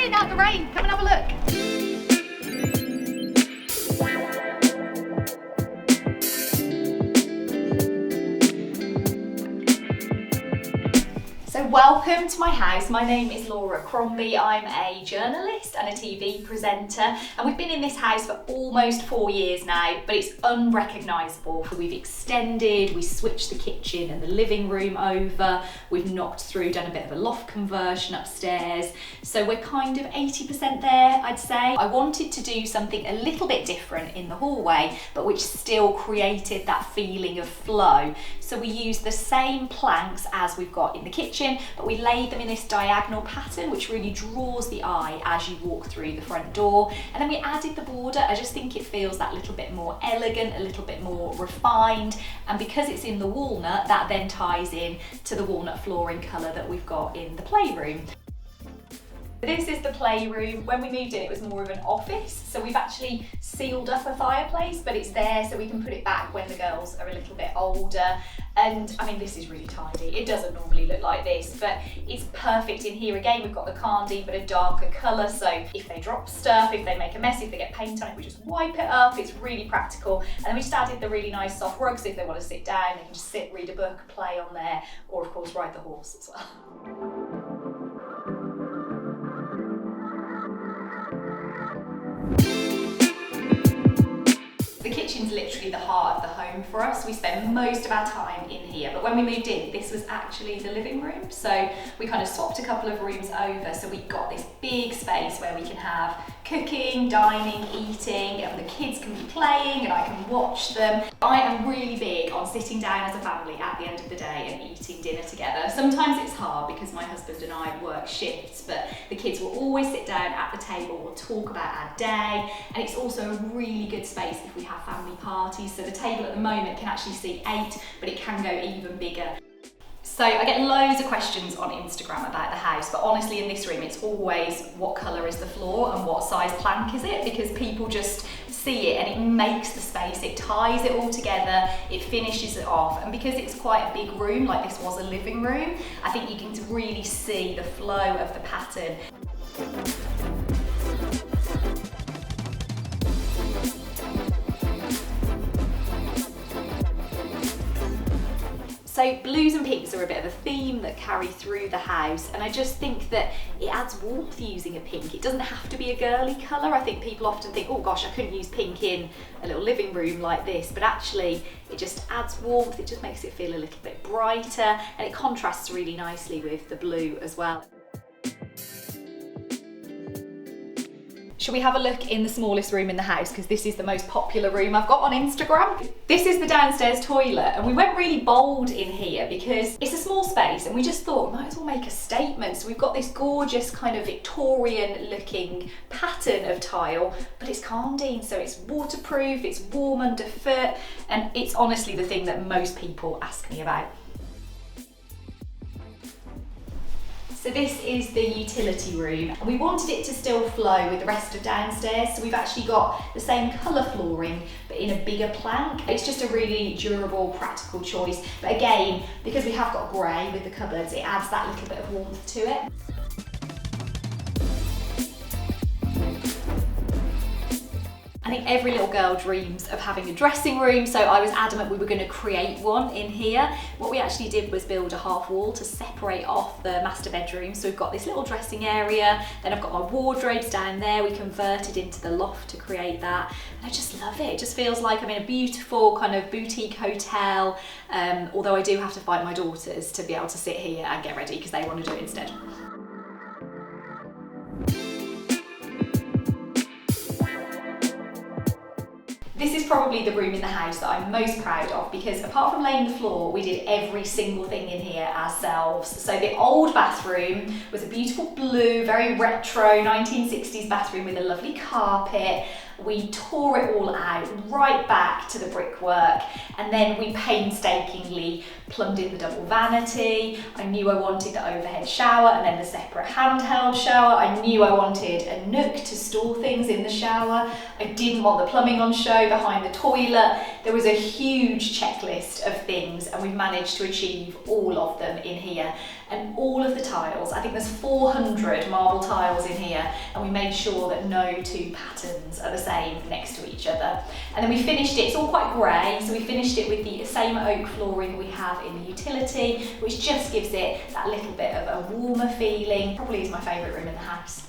in out the rain. Come and have a look. So welcome to my house. My name is Laura Crombie. I'm a journalist and a TV presenter, and we've been in this house for almost 4 years now, but it's unrecognisable. We've extended, we switched the kitchen and the living room over, we've knocked through, done a bit of a loft conversion upstairs, so we're kind of 80% there, I'd say. I wanted to do something a little bit different in the hallway, but which still created that feeling of flow. So we used the same planks as we've got in the kitchen, but we laid them in this diagonal pattern which really draws the eye as you walk through the front door, and then we added the border. I just think it feels that little bit more elegant, a little bit more refined, and because it's in the walnut, that then ties in to the walnut flooring colour that we've got in the playroom. This is the playroom. When we moved in, it was more of an office, so we've actually sealed up a fireplace, but it's there so we can put it back when the girls are a little bit older. And I mean, this is really tidy. It doesn't normally look like this, but it's perfect in here. Again, we've got the Karndean, but a darker colour, so if they drop stuff, if they make a mess, if they get paint on it, we just wipe it up. It's really practical. And then we just added the really nice soft rugs, so if they want to sit down, they can just sit, read a book, play on there, or of course ride the horse as well. The kitchen's literally the heart of the home for us. We spend most of our time in here, but when we moved in, this was actually the living room. So we kind of swapped a couple of rooms over, so we got this big space where we can have cooking, dining, eating, and the kids can be playing and I can watch them. I am really big on sitting down as a family at the end of the day and eating dinner together. Sometimes it's hard because my husband and I work shifts, but the kids will always sit down at the table, we'll talk about our day, and it's also a really good space if we have family parties. So the table at the moment can actually seat 8, but it can go even bigger. So I get loads of questions on Instagram about the house, but honestly in this room it's always what colour is the floor and what size plank is it, because people just see it and it makes the space, it ties it all together, it finishes it off, and because it's quite a big room, like this was a living room, I think you can really see the flow of the pattern. So blues and pinks are a bit of a theme that carry through the house, and I just think that it adds warmth using a pink. It doesn't have to be a girly colour. I think people often think, oh gosh, I couldn't use pink in a little living room like this, but actually it just adds warmth, it just makes it feel a little bit brighter, and it contrasts really nicely with the blue as well. Should we have a look in the smallest room in the house, because this is the most popular room I've got on Instagram. This is the downstairs toilet, and we went really bold in here because it's a small space and we just thought we might as well make a statement. So we've got this gorgeous kind of Victorian looking pattern of tile, but it's Karndean, so it's waterproof, it's warm underfoot, and it's honestly the thing that most people ask me about. So this is the utility room. We wanted it to still flow with the rest of downstairs, so we've actually got the same colour flooring but in a bigger plank. It's just a really durable, practical choice. But again, because we have got grey with the cupboards, it adds that little bit of warmth to it. I think every little girl dreams of having a dressing room, so I was adamant we were going to create one in here. What we actually did was build a half wall to separate off the master bedroom. So we've got this little dressing area, then I've got my wardrobes down there. We converted into the loft to create that. And I just love it. It just feels like I'm in a beautiful kind of boutique hotel, although I do have to find my daughters to be able to sit here and get ready because they want to do it instead. This is probably the room in the house that I'm most proud of, because apart from laying the floor, we did every single thing in here ourselves. So the old bathroom was a beautiful blue, very retro 1960s bathroom with a lovely carpet. We tore it all out right back to the brickwork, and then we painstakingly plumbed in the double vanity. I knew I wanted the overhead shower and then the separate handheld shower. I knew I wanted a nook to store things in the shower. I didn't want the plumbing on show behind the toilet. There was a huge checklist of things, and we've managed to achieve all of them in here. And all of the tiles, I think there's 400 marble tiles in here, and we made sure that no two patterns are the same next to each other. And then we finished it, it's all quite grey, so we finished it with the same oak flooring we have in the utility, which just gives it that little bit of a warmer feeling. Probably is my favourite room in the house.